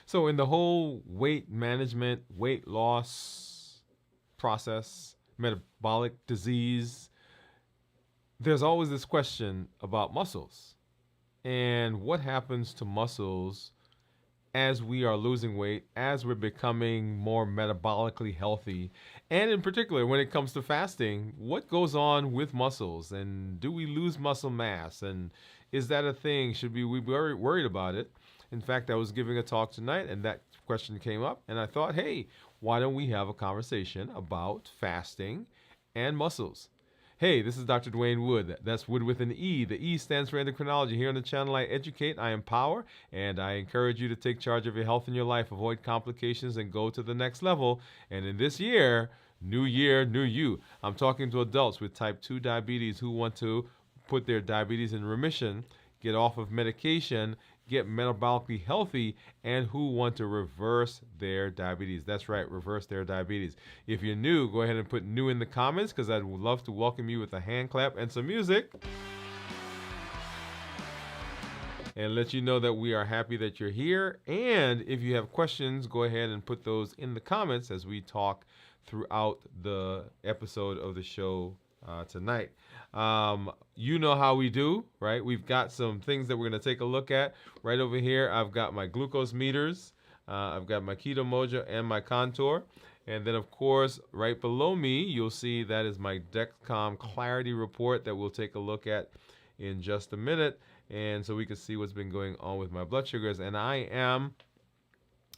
So, in the whole weight management, weight loss process, metabolic disease, there's always this question about muscles and what happens to muscles as we are losing weight, as we're becoming more metabolically healthy, and in particular, when it comes to fasting, what goes on with muscles, and do we lose muscle mass, and is that a thing? Should we be worried about it? In fact, I was giving a talk tonight, and that question came up, and I thought, hey, why don't we have a conversation about fasting and muscles? Hey, this is Dr. Dwain Woode. That's Wood with an E. The E stands for endocrinology. Here on the channel, I educate, I empower, and I encourage you to take charge of your health and your life, avoid complications, and go to the next level. And in this year, new year, new you. I'm talking to adults with type 2 diabetes who want to put their diabetes in remission, get off of medication, get metabolically healthy, and who want to reverse their diabetes. That's right, reverse their diabetes. If you're new, go ahead and put new in the comments because I'd love to welcome you with a hand clap and some music and let you know that we are happy that you're here. And if you have questions, go ahead and put those in the comments as we talk throughout the episode of the show tonight. You know how we do, right? We've got some things that we're going to take a look at. Right over here, I've got my glucose meters, I've got my keto mojo and my contour. And then, of course, right below me, you'll see that is my Dexcom clarity report that we'll take a look at in just a minute. And so we can see what's been going on with my blood sugars. And I am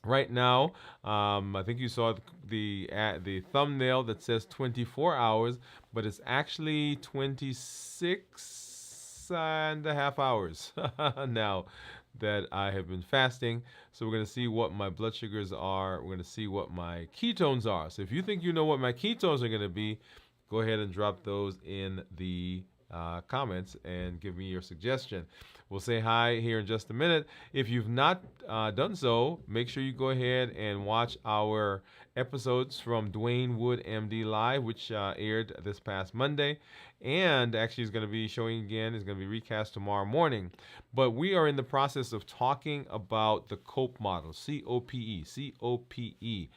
right now, I think you saw the thumbnail that says 24 hours, but it's actually 26 and a half hours now that I have been fasting. So we're going to see what my blood sugars are. We're going to see what my ketones are. So if you think you know what my ketones are going to be, go ahead and drop those in the comments and give me your suggestion. We'll say hi here in just a minute. If you've not done so, make sure you go ahead and watch our episodes from Dwain Woode MD Live, which aired this past Monday. And actually is going to be showing again, is going to be recast tomorrow morning. But we are in the process of talking about the COPE model, COPE, COPE.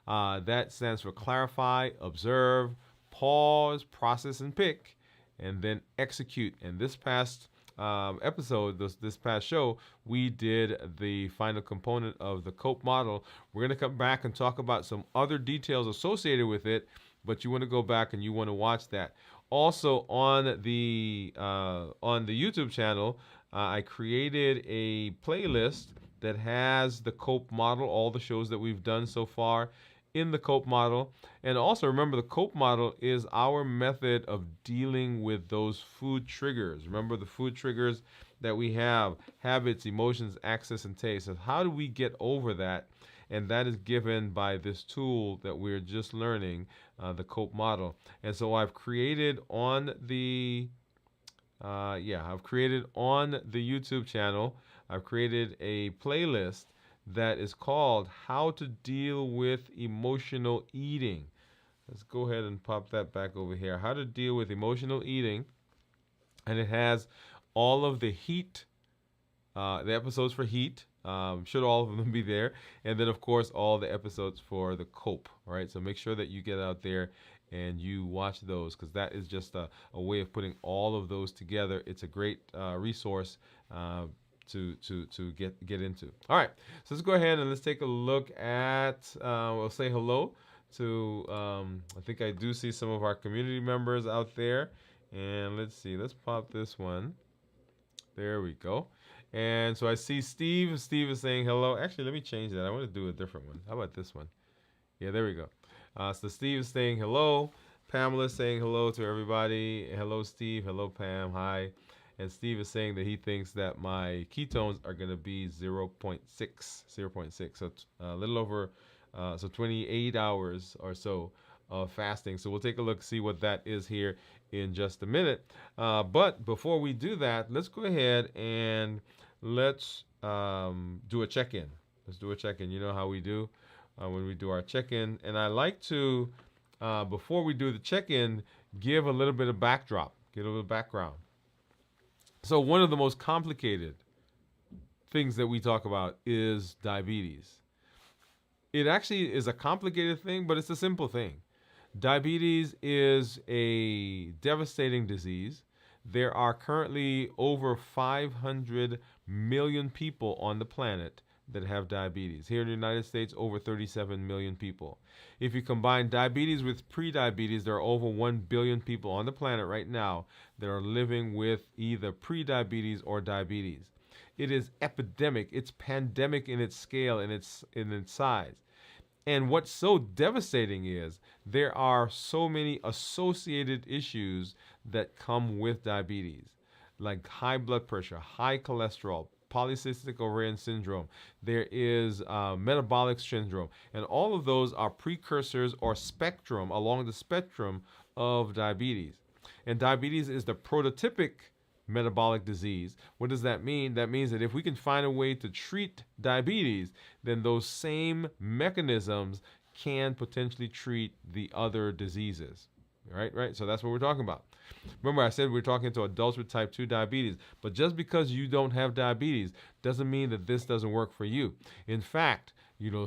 That stands for clarify, observe, pause, process, and pick, and then execute. And this past episode, this past show, we did the final component of the COPE model. We're going to come back and talk about some other details associated with it, but you want to go back and you want to watch that. Also on the YouTube channel, I created a playlist that has the COPE model, all the shows that we've done so far in the COPE model. And also remember, the COPE model is our method of dealing with those food triggers. Remember the food triggers that we have: habits, emotions, access, and taste. So how do we get over that? And that is given by this tool that we're just learning, the COPE model. And so I've created on the YouTube channel, I've created a playlist that is called How to Deal with Emotional Eating. Let's go ahead and pop that back over here. How to Deal with Emotional Eating. And it has all of the heat, the episodes for heat. Should all of them be there. And then, of course, all the episodes for the COPE. All right. So make sure that you get out there and you watch those, because that is just a way of putting all of those together. It's a great resource to get into. All right, so let's go ahead and let's take a look at, we'll say hello to, I think I do see some of our community members out there. And let's see, let's pop this one. There we go. And so I see Steve. Steve is saying hello. Actually, let me change that. I want to do a different one. How about this one? Yeah, there we go. So Steve is saying hello. Pamela is saying hello to everybody. Hello, Steve. Hello, Pam. Hi. And Steve is saying that he thinks that my ketones are going to be 0.6. 0.6. So a little over, so 28 hours or so of fasting. So we'll take a look, see what that is here in just a minute. But before we do that, let's go ahead and let's do a check-in. Let's do a check-in. You know how we do when we do our check-in. And I like to, before we do the check-in, give a little bit of backdrop, give a little background. So one of the most complicated things that we talk about is diabetes. It actually is a complicated thing, but it's a simple thing. Diabetes is a devastating disease. There are currently over 500 million people on the planet that have diabetes. Here in the United States, over 37 million people. If you combine diabetes with prediabetes, there are over 1 billion people on the planet right now that are living with either prediabetes or diabetes. It is epidemic. It's pandemic in its scale and in its size. And what's so devastating is there are so many associated issues that come with diabetes, like high blood pressure, high cholesterol, polycystic ovarian syndrome. There is metabolic syndrome. And all of those are precursors or spectrum along the spectrum of diabetes. And diabetes is the prototypic metabolic disease. What does that mean? That means that if we can find a way to treat diabetes, then those same mechanisms can potentially treat the other diseases. Right? So that's what we're talking about. Remember, I said we're talking to adults with type 2 diabetes, but just because you don't have diabetes doesn't mean that this doesn't work for you. In fact,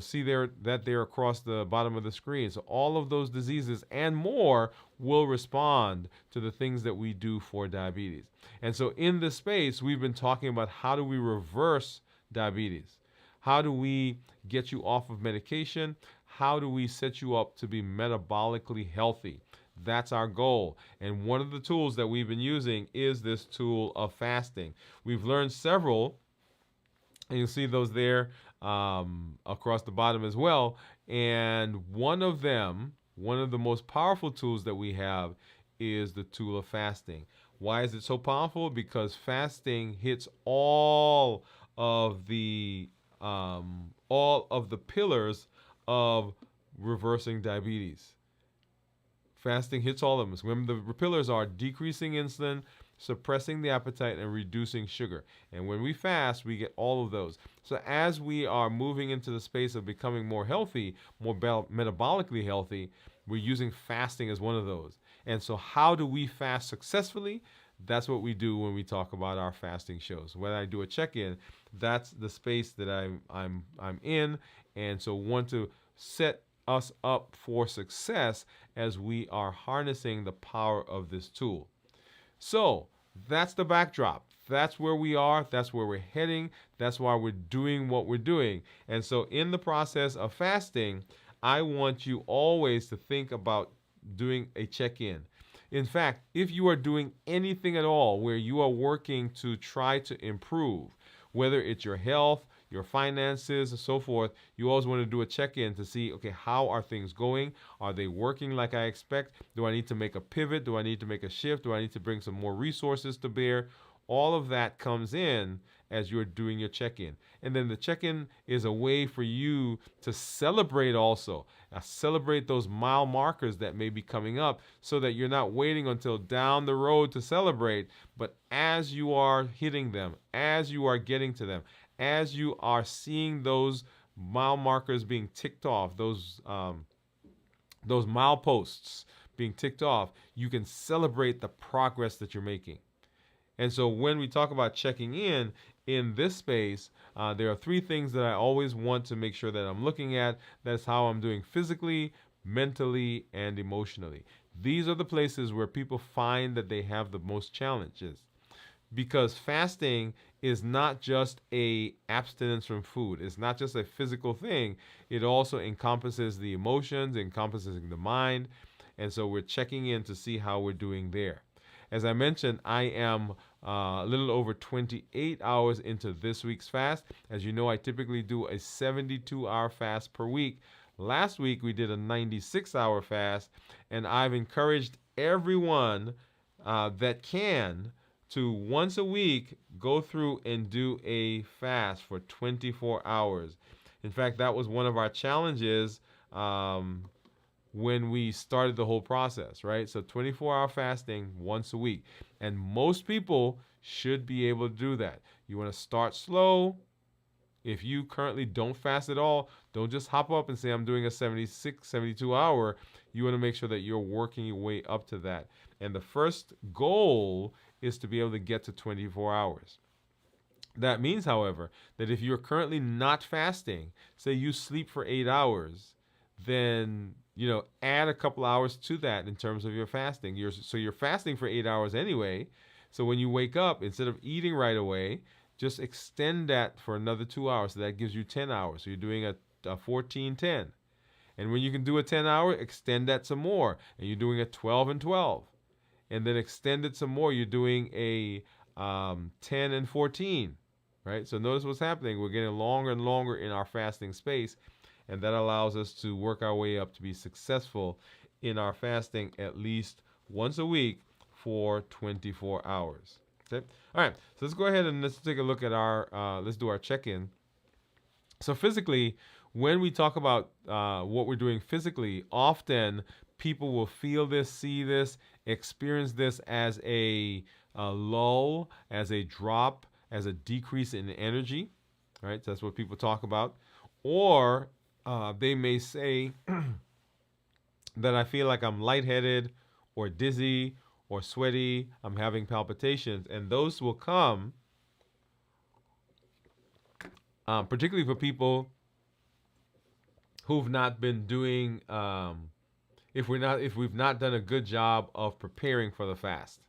see there across the bottom of the screen. So all of those diseases and more will respond to the things that we do for diabetes. And so in this space, we've been talking about how do we reverse diabetes? How do we get you off of medication? How do we set you up to be metabolically healthy? That's our goal. And one of the tools that we've been using is this tool of fasting. We've learned several, and you'll see those there across the bottom as well. And one of the most powerful tools that we have is the tool of fasting. Why is it so powerful? Because fasting hits all of the pillars of reversing diabetes. Fasting hits all of them. So remember, the pillars are decreasing insulin, suppressing the appetite, and reducing sugar. And when we fast, we get all of those. So as we are moving into the space of becoming more healthy, more metabolically healthy, we're using fasting as one of those. And so how do we fast successfully? That's what we do when we talk about our fasting shows. When I do a check-in, that's the space that I'm in. And so want to set us up for success as we are harnessing the power of this tool. So that's the backdrop. That's where we are. That's where we're heading. That's why we're doing what we're doing. And so in the process of fasting, I want you always to think about doing a check-in. In fact, if you are doing anything at all where you are working to try to improve, whether it's your health, your finances, and so forth, you always want to do a check-in to see, okay, how are things going? Are they working like I expect? Do I need to make a pivot? Do I need to make a shift? Do I need to bring some more resources to bear? All of that comes in as you're doing your check-in. And then the check-in is a way for you to celebrate also. Celebrate those mile markers that may be coming up so that you're not waiting until down the road to celebrate, but as you are hitting them, as you are getting to them, as you are seeing those mile markers being ticked off, those mileposts being ticked off, you can celebrate the progress that you're making. And so when we talk about checking in this space, there are three things that I always want to make sure that I'm looking at. That's how I'm doing physically, mentally, and emotionally. These are the places where people find that they have the most challenges. Because fasting is not just a abstinence from food. It's not just a physical thing. It also encompasses the emotions, encompasses the mind. And so we're checking in to see how we're doing there. As I mentioned, I am a little over 28 hours into this week's fast. As you know, I typically do a 72-hour fast per week. Last week, we did a 96-hour fast, and I've encouraged everyone that can to once a week go through and do a fast for 24 hours. In fact, that was one of our challenges when we started the whole process, right? So 24-hour fasting once a week. And most people should be able to do that. You want to start slow. If you currently don't fast at all, don't just hop up and say, I'm doing a 76, 72 hour. You want to make sure that you're working your way up to that. And the first goal is to be able to get to 24 hours. That means, however, that if you're currently not fasting, say you sleep for 8 hours, then add a couple hours to that in terms of your fasting. So you're fasting for 8 hours anyway. So when you wake up, instead of eating right away, just extend that for another 2 hours. So that gives you 10 hours. So you're doing a 14-10. And when you can do a 10 hour, extend that some more. And you're doing a 12 and 12. And then extend it some more. You're doing a 10 and 14. Right? So notice what's happening. We're getting longer and longer in our fasting space. And that allows us to work our way up to be successful in our fasting at least once a week for 24 hours. Okay? All right. So let's go ahead and let's take a look at let's do our check-in. So physically, when we talk about what we're doing physically, often people will feel this, see this, experience this as a lull, as a drop, as a decrease in energy. Right? So that's what people talk about. Or they may say that I feel like I'm lightheaded or dizzy or sweaty. I'm having palpitations. And those will come particularly for people who've not been doing, if we've not done a good job of preparing for the fast.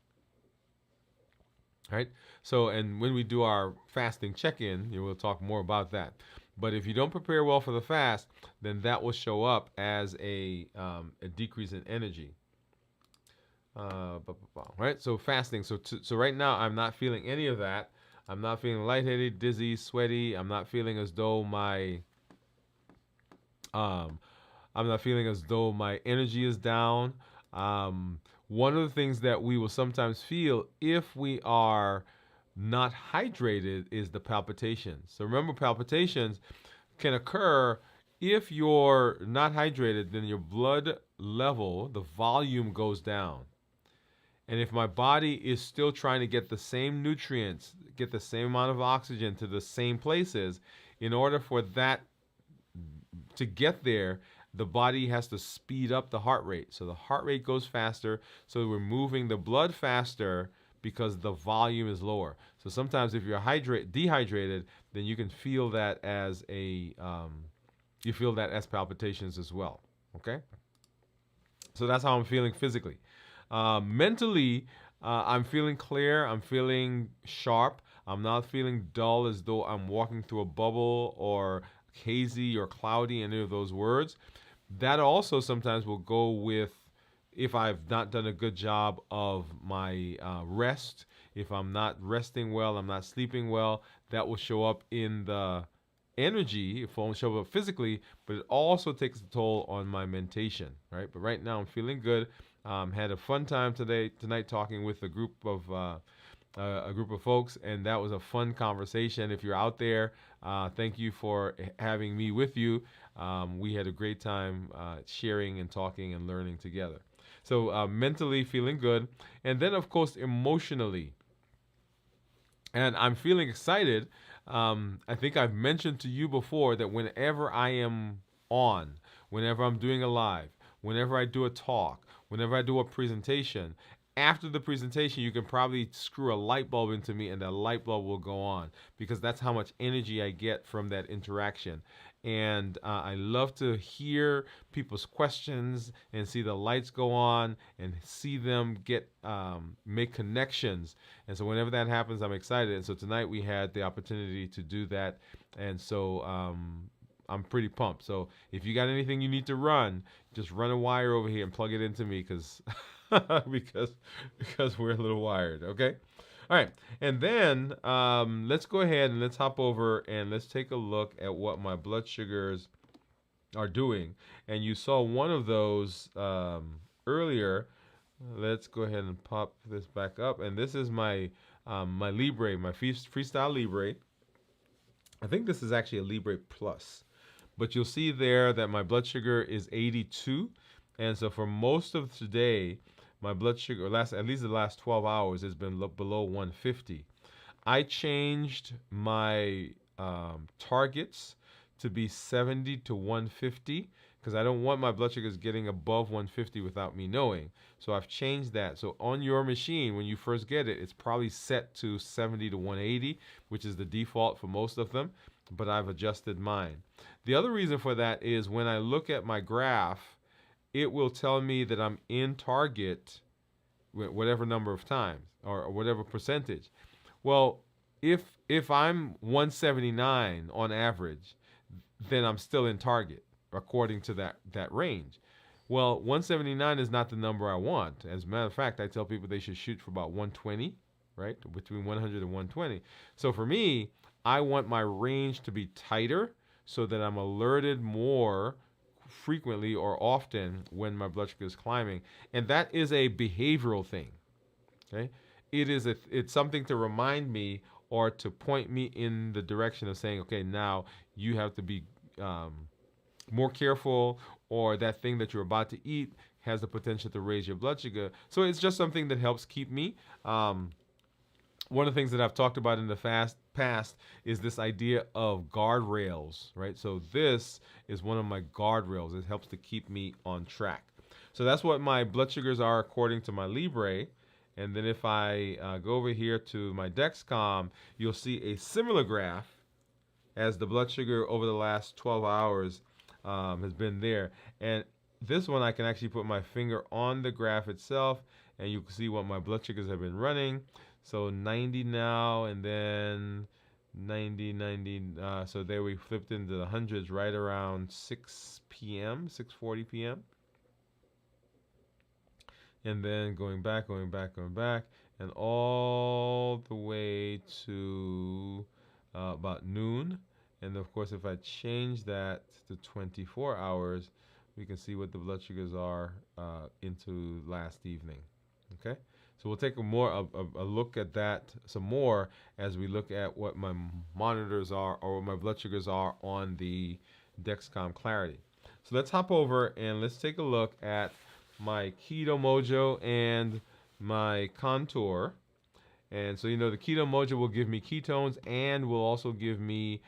Right? So, and when we do our fasting check-in, we'll talk more about that. But if you don't prepare well for the fast, then that will show up as a decrease in energy. Right? So fasting. So right now, I'm not feeling any of that. I'm not feeling lightheaded, dizzy, sweaty. I'm not feeling as though my energy is down. One of the things that we will sometimes feel if we are not hydrated is the palpitations. So remember, palpitations can occur if you're not hydrated, then your blood level, the volume goes down. And if my body is still trying to get the same nutrients, get the same amount of oxygen to the same places, in order for that to get there, the body has to speed up the heart rate. So the heart rate goes faster. So we're moving the blood faster because the volume is lower. So sometimes if you're dehydrated, then you can feel that as palpitations as well. Okay. So that's how I'm feeling physically. Mentally, I'm feeling clear. I'm feeling sharp. I'm not feeling dull as though I'm walking through a bubble or hazy or cloudy, any of those words. That also sometimes will go with if I've not done a good job of my rest. If I'm not resting well, I'm not sleeping well, that will show up in the energy. It won't show up physically, but it also takes a toll on my mentation, right? But right now I'm feeling good. Had a fun time tonight talking with a group of folks, and that was a fun conversation. If you're out there, thank you for having me with you. We had a great time sharing and talking and learning together. So mentally feeling good, and then of course emotionally, and I'm feeling excited. I think I've mentioned to you before that whenever I am on, whenever I'm doing a live, whenever I do a talk, whenever I do a presentation, after the presentation, you can probably screw a light bulb into me and that light bulb will go on because that's how much energy I get from that interaction. And I love to hear people's questions and see the lights go on and see them make connections. And so whenever that happens, I'm excited. And so tonight we had the opportunity to do that. And so I'm pretty pumped. So if you got anything you need to run, just run a wire over here and plug it into me because we're a little wired. Okay. All right, and then let's go ahead and let's hop over and let's take a look at what my blood sugars are doing. And you saw one of those earlier. Let's go ahead and pop this back up. And this is my my Libre, my Freestyle Libre. I think this is actually a Libre Plus. But you'll see there that my blood sugar is 82. And so for most of today, my blood sugar, at least the last 12 hours, has been below 150. I changed my targets to be 70 to 150 because I don't want my blood sugars getting above 150 without me knowing. So I've changed that. So on your machine, when you first get it, it's probably set to 70 to 180, which is the default for most of them, but I've adjusted mine. The other reason for that is when I look at my graph, it will tell me that I'm in target whatever number of times or whatever percentage. Well, if I'm 179 on average, then I'm still in target according to that range. Well, 179 is not the number I want. As a matter of fact, I tell people they should shoot for about 120, right? Between 100 and 120. So for me, I want my range to be tighter so that I'm alerted more frequently or often when my blood sugar is climbing. And that is a behavioral thing. Okay? It's something to remind me or to point me in the direction of saying, okay, now you have to be more careful, or that thing that you're about to eat has the potential to raise your blood sugar. So it's just something that helps keep me. One of the things that I've talked about in the past is this idea of guardrails, right? So this is one of my guardrails. It helps to keep me on track. So that's what my blood sugars are according to my Libre. And then if I go over here to my Dexcom, you'll see a similar graph as the blood sugar over the last 12 hours has been there. And this one I can actually put my finger on the graph itself, and you can see what my blood sugars have been running. So 90 now, and then 90, 90. So there we flipped into the hundreds right around 6 p.m., 6:40 p.m. And then going back, and all the way to about noon. And of course, if I change that to 24 hours, we can see what the blood sugars are into last evening. Okay, so we'll take a look at that some more as we look at what my monitors are or what my blood sugars are on the Dexcom Clarity. So let's hop over and let's take a look at my Keto Mojo and my Contour. And so, the Keto Mojo will give me ketones and will also give me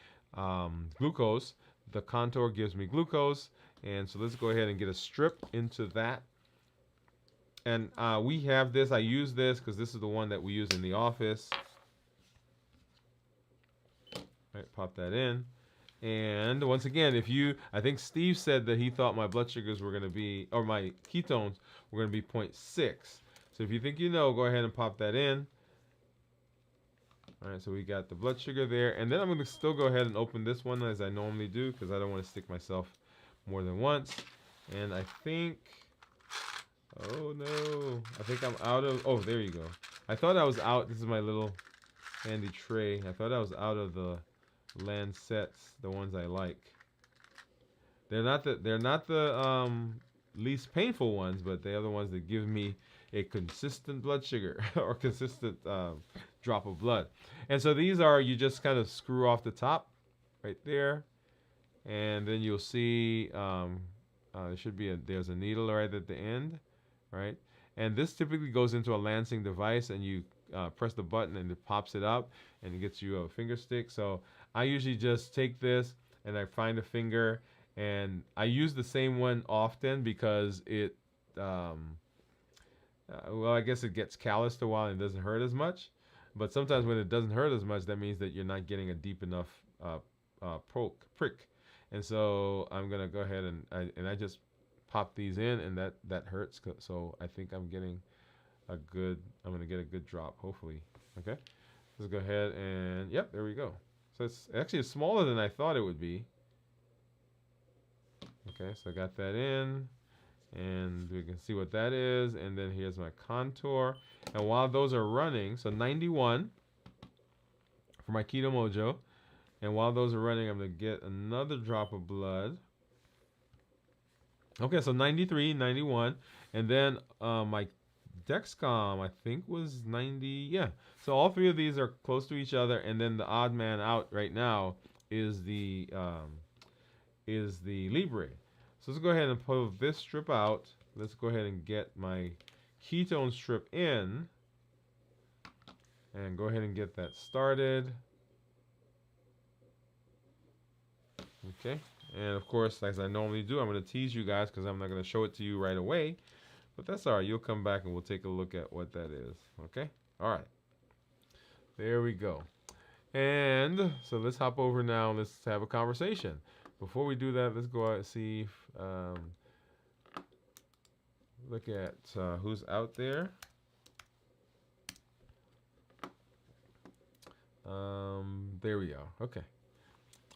glucose. The Contour gives me glucose. And so let's go ahead and get a strip into that. And we have this. I use this because this is the one that we use in the office. All right, pop that in. And once again, I think Steve said that he thought my blood sugars were going to be, or my ketones were going to be 0.6. So if you think go ahead and pop that in. All right, so we got the blood sugar there. And then I'm going to still go ahead and open this one as I normally do because I don't want to stick myself more than once. And I think, oh no, I think I'm out of, oh, there you go. I thought I was out. This is my little handy tray. I thought I was out of the Lancets, the ones I like. They're not the least painful ones, but they are the ones that give me a consistent blood sugar or consistent drop of blood. And so these are, you just kind of screw off the top right there, and then you'll see there should be there's a needle right at the end, right? And this typically goes into a lancing device, and you press the button and it pops it up and it gets you a finger stick. So I usually just take this and I find a finger, and I use the same one often because it well, I guess it gets calloused a while and doesn't hurt as much. But sometimes when it doesn't hurt as much, that means that you're not getting a deep enough prick. And so I'm gonna go ahead and I just pop these in, and that hurts. So I think I'm gonna get a good drop, hopefully. Okay, let's go ahead and yep, there we go. So it's actually smaller than I thought it would be. Okay, so I got that in, and we can see what that is. And then here's my Contour. And while those are running, so 91 for my Keto Mojo. And while those are running, I'm going to get another drop of blood. Okay, so 93, 91. And then my Dexcom, I think, was 90. Yeah. So all three of these are close to each other. And then the odd man out right now is the Libre. So let's go ahead and pull this strip out. Let's go ahead and get my ketone strip in. And go ahead and get that started. Okay, And of course, as I normally do, I'm going to tease you guys because I'm not going to show it to you right away. But that's all right. You'll come back and we'll take a look at what that is. Okay? All right. There we go. And so let's hop over now and let's have a conversation. Before we do that, let's go out and see, look at who's out there. There we are. Okay.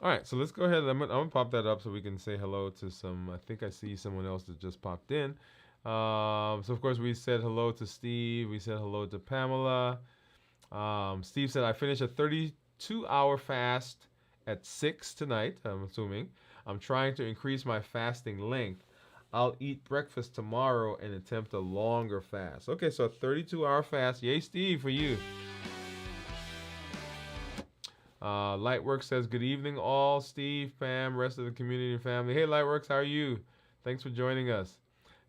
All right, so let's go ahead. I'm gonna pop that up so we can say hello to some. I think I see someone else that just popped in. So of course we said hello to Steve. We said hello to Pamela. Steve said I finished a 32-hour fast at 6 tonight. I'm assuming. I'm trying to increase my fasting length. I'll eat breakfast tomorrow and attempt a longer fast. Okay, so a 32-hour fast. Yay, Steve, for you. Lightworks says, good evening all. Steve, Pam, rest of the community and family. Hey, Lightworks, how are you? Thanks for joining us.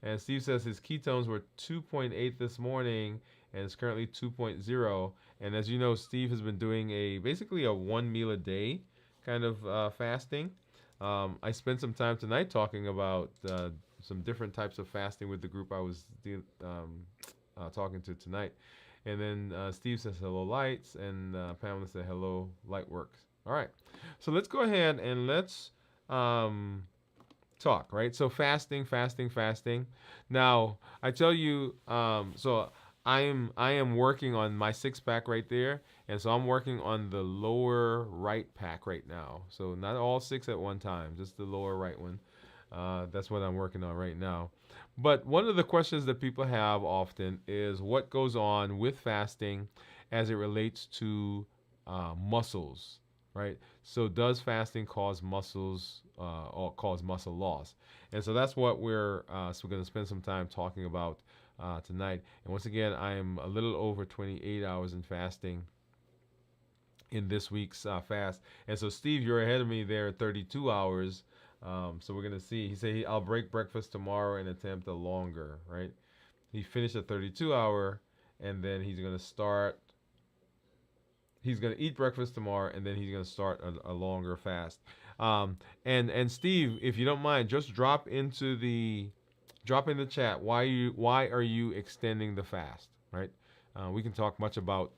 And Steve says his ketones were 2.8 this morning and it's currently 2.0. And as you know, Steve has been doing basically a 1 meal a day kind of fasting. I spent some time tonight talking about some different types of fasting with the group I was talking to tonight. And then Steve says hello, Lights, and Pamela said hello, Lightworks. All right, so let's go ahead and let's talk. Right, so fasting. Now I tell you, so I am working on my 6-pack right there, and so I'm working on the lower right pack right now. So not all 6 at one time, just the lower right one. That's what I'm working on right now. But one of the questions that people have often is what goes on with fasting as it relates to muscles, right? So does fasting cause muscles or cause muscle loss? And so that's what we're going to spend some time talking about tonight. And once again, I am a little over 28 hours in fasting in this week's fast. And so, Steve, you're ahead of me there at 32 hours. So we're going to see. He said, I'll break breakfast tomorrow and attempt a longer, right? He finished a 32-hour, and then he's going to start. He's going to eat breakfast tomorrow, and then he's going to start a longer fast. And Steve, if you don't mind, just drop in the chat. Why are you extending the fast, right? We can talk much about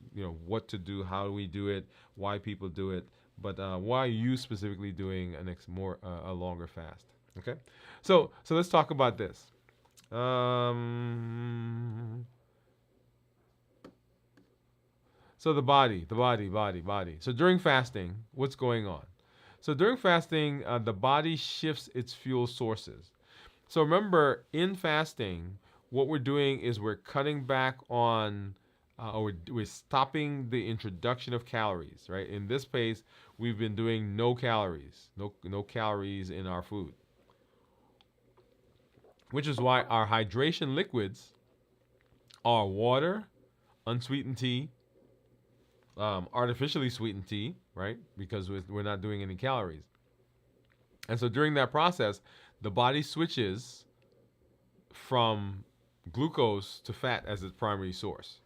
what to do, how do we do it, why people do it. But why are you specifically doing a longer fast? Okay, so let's talk about this. So the body. So during fasting, what's going on? So during fasting, the body shifts its fuel sources. So remember, in fasting, what we're doing is we're cutting back on, or we're stopping the introduction of calories, right? In this case, we've been doing no calories in our food, which is why our hydration liquids are water, unsweetened tea, artificially sweetened tea, right? Because we're not doing any calories. And so during that process, the body switches from glucose to fat as its primary source.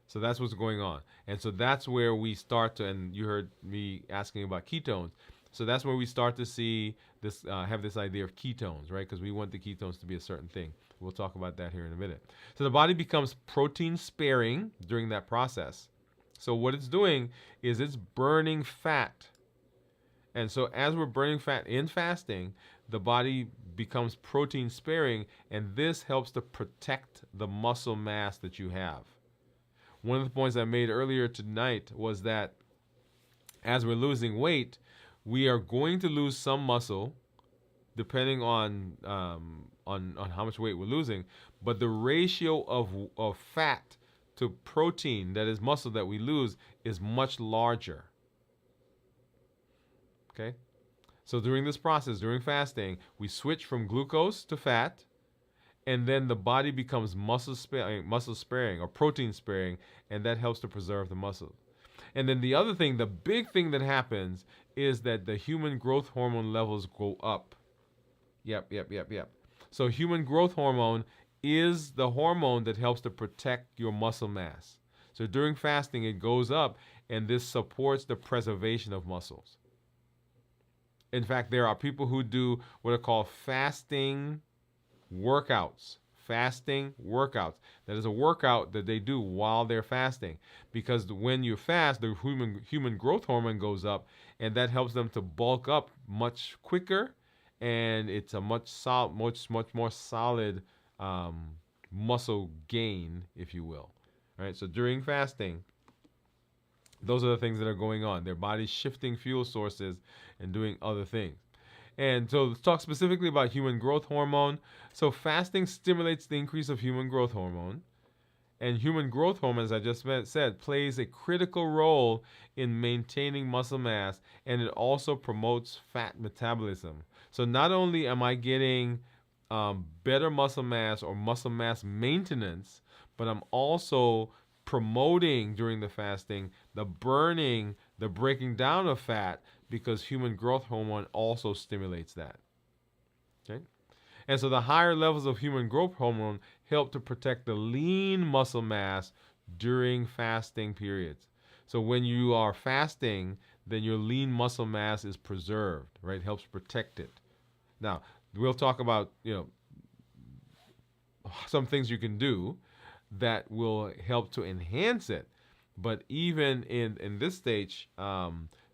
So that's what's going on. And so that's where we start to, and you heard me asking about ketones. So that's where we start to see this, have this idea of ketones, right? Because we want the ketones to be a certain thing. We'll talk about that here in a minute. So the body becomes protein sparing during that process. So what it's doing is it's burning fat. And so as we're burning fat in fasting, the body becomes protein sparing, and this helps to protect the muscle mass that you have. One of the points I made earlier tonight was that as we're losing weight, we are going to lose some muscle, depending on how much weight we're losing. But the ratio of fat to protein, that is muscle, that we lose is much larger. Okay, so during this process, during fasting, we switch from glucose to fat. And then the body becomes muscle sparing or protein sparing, and that helps to preserve the muscle. And then the other thing, the big thing that happens is that the human growth hormone levels go up. Yep. So human growth hormone is the hormone that helps to protect your muscle mass. So during fasting, it goes up, and this supports the preservation of muscles. In fact, there are people who do what are called fasting workouts. Fasting workouts. That is a workout that they do while they're fasting, because when you fast, the human growth hormone goes up, and that helps them to bulk up much quicker, and it's a much more solid um, muscle gain, if you will. All right. So during fasting, those are the things that are going on. Their body's shifting fuel sources and doing other things. And so let's talk specifically about human growth hormone. So fasting stimulates the increase of human growth hormone. And human growth hormone, as I just said, plays a critical role in maintaining muscle mass, and it also promotes fat metabolism. So not only am I getting better muscle mass or muscle mass maintenance, but I'm also promoting during the fasting the burning, the breaking down of fat, because human growth hormone also stimulates that. Okay? And so the higher levels of human growth hormone help to protect the lean muscle mass during fasting periods. So when you are fasting, then your lean muscle mass is preserved, right? It helps protect it. Now, we'll talk about, some things you can do that will help to enhance it. But even in this stage,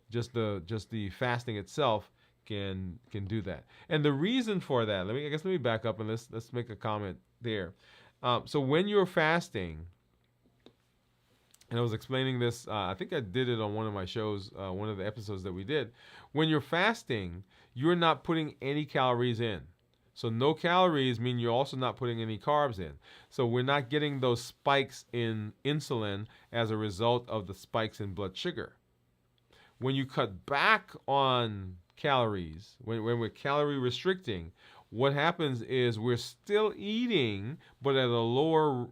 just the fasting itself can do that. And the reason for that, let me back up and let's make a comment there. So when you're fasting, and I was explaining this, I think I did it on one of my shows, one of the episodes that we did. When you're fasting, you're not putting any calories in. So no calories mean you're also not putting any carbs in. So we're not getting those spikes in insulin as a result of the spikes in blood sugar. When you cut back on calories, when we're calorie restricting, what happens is we're still eating, but at a lower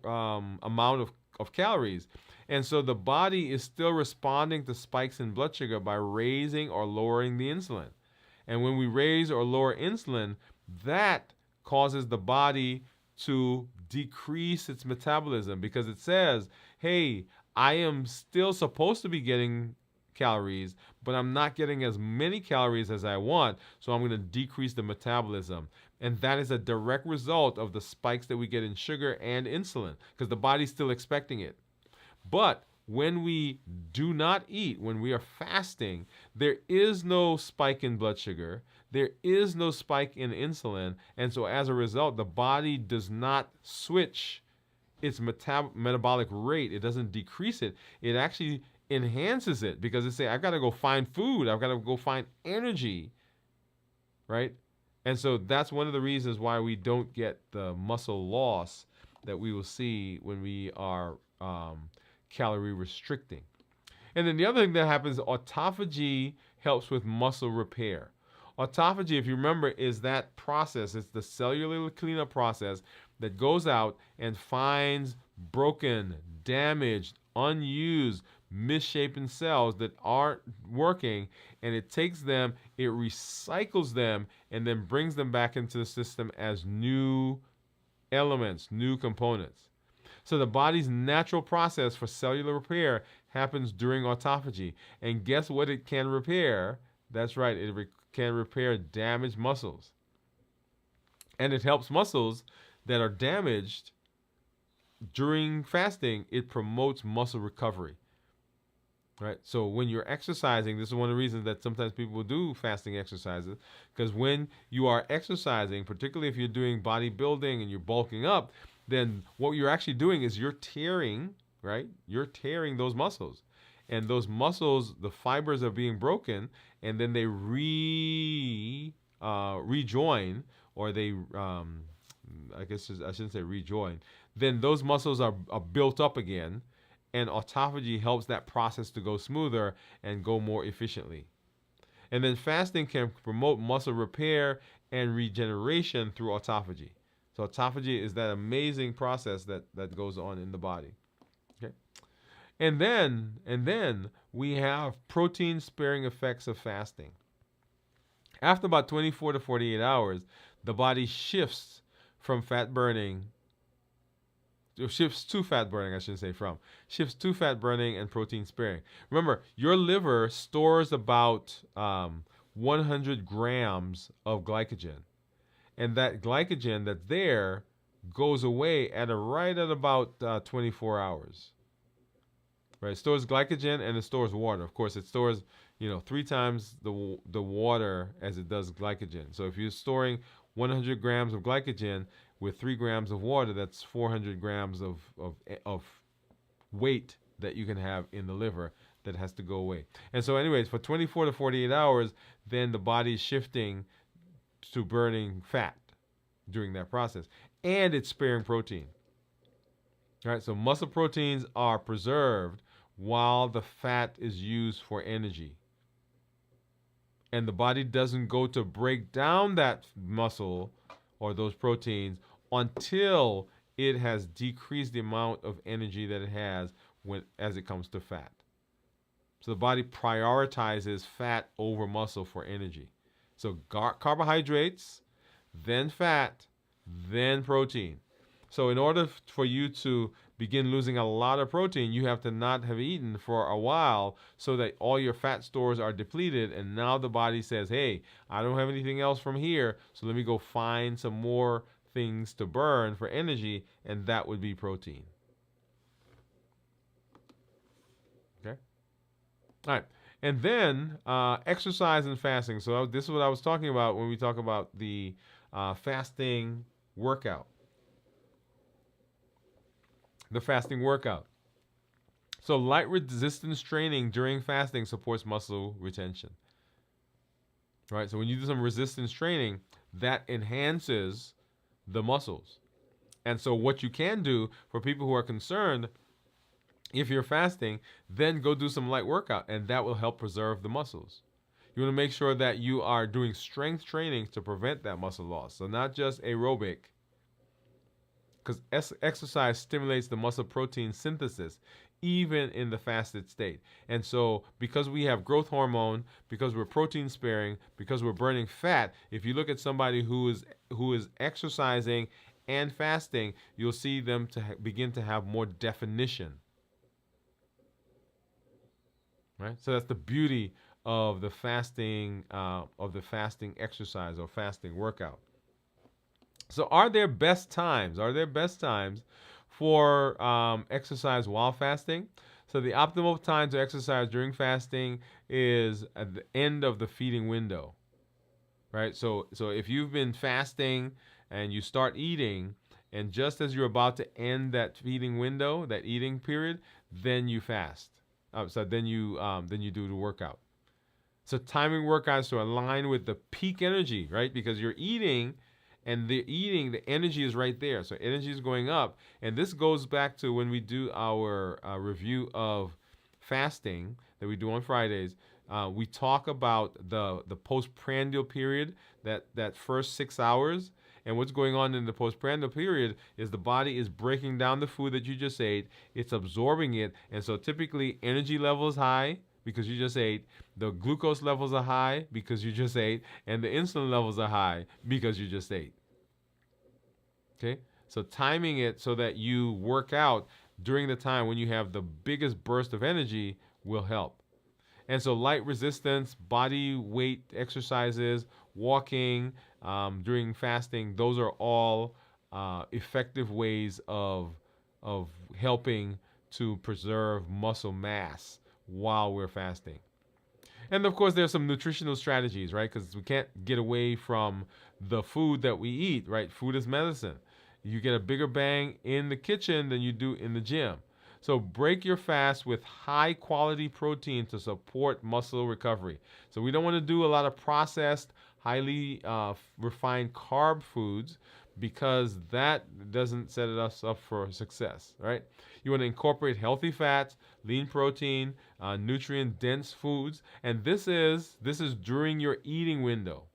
amount of calories. And so the body is still responding to spikes in blood sugar by raising or lowering the insulin. And when we raise or lower insulin, that causes the body to decrease its metabolism, because it says, hey, I am still supposed to be getting calories, but I'm not getting as many calories as I want, so I'm going to decrease the metabolism. And that is a direct result of the spikes that we get in sugar and insulin, because the body's still expecting it. But when we do not eat, when we are fasting, there is no spike in blood sugar, there is no spike in insulin, and so as a result, the body does not switch its metabolic rate. It doesn't decrease it. It actually enhances it, because it say, I've got to go find food, I've got to go find energy, right? And so that's one of the reasons why we don't get the muscle loss that we will see when we are calorie restricting. And then the other thing that happens, autophagy helps with muscle repair. Autophagy, if you remember, is that process. It's the cellular cleanup process that goes out and finds broken, damaged, unused, misshapen cells that aren't working, and it takes them, it recycles them, and then brings them back into the system as new elements, new components. So the body's natural process for cellular repair happens during autophagy. And guess what it can repair? That's right, it can repair damaged muscles. And it helps muscles that are damaged during fasting. It promotes muscle recovery. Right? So when you're exercising, this is one of the reasons that sometimes people do fasting exercises, because when you are exercising, particularly if you're doing bodybuilding and you're bulking up, then what you're actually doing is you're tearing, right? You're tearing those muscles. And those muscles, the fibers are being broken, and then they rejoin, or they, I guess I shouldn't say rejoin. Then those muscles are built up again, and autophagy helps that process to go smoother and go more efficiently. And then fasting can promote muscle repair and regeneration through autophagy. So autophagy is that amazing process that goes on in the body. Okay? And then we have protein sparing effects of fasting. After about 24 to 48 hours, the body shifts to fat burning, shifts to fat burning and protein sparing. Remember, your liver stores about 100 grams of glycogen. And that glycogen that's there goes away right at about 24 hours. Right? It stores glycogen and it stores water. Of course, it stores, 3 times the water as it does glycogen. So if you're storing 100 grams of glycogen with 3 grams of water, that's 400 grams of weight that you can have in the liver that has to go away. And so anyways, for 24 to 48 hours, then the body's shifting to burning fat during that process. And it's sparing protein. All right, so muscle proteins are preserved while the fat is used for energy. And the body doesn't go to break down that muscle or those proteins until it has decreased the amount of energy that it has as it comes to fat. So the body prioritizes fat over muscle for energy. So carbohydrates, then fat, then protein. So in order for you to begin losing a lot of protein, you have to not have eaten for a while so that all your fat stores are depleted. And now the body says, hey, I don't have anything else from here, so let me go find some more things to burn for energy, and that would be protein. Okay? All right. And then exercise and fasting. So this is what I was talking about when we talk about the fasting workout. The fasting workout. So light resistance training during fasting supports muscle retention. Right? So when you do some resistance training, that enhances the muscles. And so what you can do for people who are concerned, if you're fasting, then go do some light workout, and that will help preserve the muscles. You want to make sure that you are doing strength training to prevent that muscle loss. So not just aerobic, because exercise stimulates the muscle protein synthesis even in the fasted state. And so because we have growth hormone, because we're protein sparing, because we're burning fat, if you look at somebody who is exercising and fasting, you'll see them to begin to have more definition. Right? So that's the beauty of the fasting exercise or fasting workout. So are there best times? Are there best times for exercise while fasting? So the optimal time to exercise during fasting is at the end of the feeding window, right? So if you've been fasting and you start eating, and just as you're about to end that feeding window, that eating period, then you fast. Then you do the workout. So timing workouts to align with the peak energy, right? Because you're eating. And the energy is right there. So energy is going up. And this goes back to when we do our review of fasting that we do on Fridays. We talk about the postprandial period, that first 6 hours. And what's going on in the postprandial period is the body is breaking down the food that you just ate. It's absorbing it. And so typically energy level is high because you just ate. The glucose levels are high because you just ate. And the insulin levels are high because you just ate. Okay? So timing it so that you work out during the time when you have the biggest burst of energy will help. And so light resistance, body weight exercises, walking during fasting, those are all effective ways of helping to preserve muscle mass while we're fasting. And of course, there's some nutritional strategies, right? Because we can't get away from the food that we eat, right? Food is medicine. You get a bigger bang in the kitchen than you do in the gym. So break your fast with high quality protein to support muscle recovery. So we don't want to do a lot of processed, highly refined carb foods because that doesn't set us up for success, right? You want to incorporate healthy fats, lean protein, nutrient-dense foods, and this is during your eating window.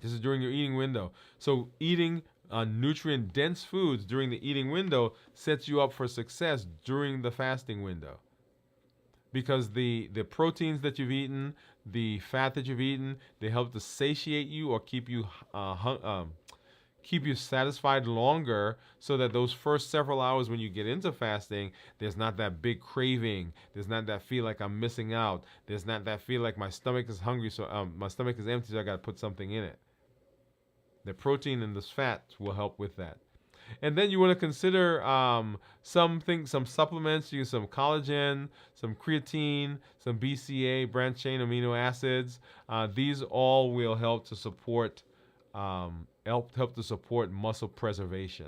This is during your eating window. So eating nutrient-dense foods during the eating window sets you up for success during the fasting window. Because the proteins that you've eaten, the fat that you've eaten, they help to satiate you or keep you keep you satisfied longer, so that those first several hours when you get into fasting, there's not that big craving. There's not that feel like I'm missing out. There's not that feel like my stomach is hungry, so my stomach is empty, so I got to put something in it. The protein and the fat will help with that. And then you want to consider some supplements. Use some collagen, some creatine, some BCA, branched chain amino acids. These all will help to support help to support muscle preservation.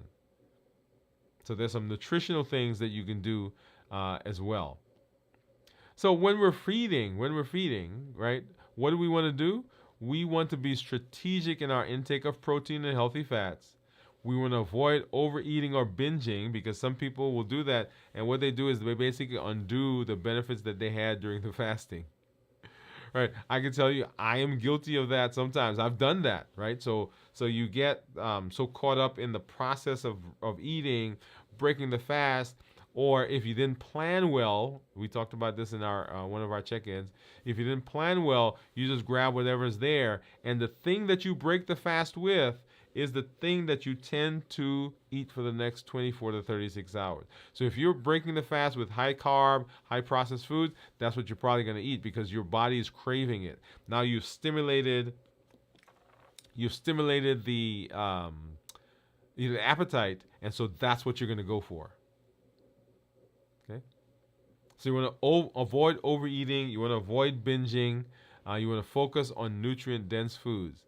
So there's some nutritional things that you can do as well. So when we're feeding, right? What do we want to do? We want to be strategic in our intake of protein and healthy fats. We want to avoid overeating or binging, because some people will do that, and what they do is they basically undo the benefits that they had during the fasting. Right? I can tell you, I am guilty of that sometimes. I've done that, right? So you get so caught up in the process of eating, breaking the fast, or if you didn't plan well. We talked about this in our one of our check-ins. If you didn't plan well, you just grab whatever's there, and the thing that you break the fast with is the thing that you tend to eat for the next 24 to 36 hours. So if you're breaking the fast with high carb, high processed foods, that's what you're probably going to eat, because your body is craving it. Now you've stimulated the appetite, and so that's what you're going to go for. Okay. So you want to avoid overeating. You want to avoid binging. You want to focus on nutrient-dense foods.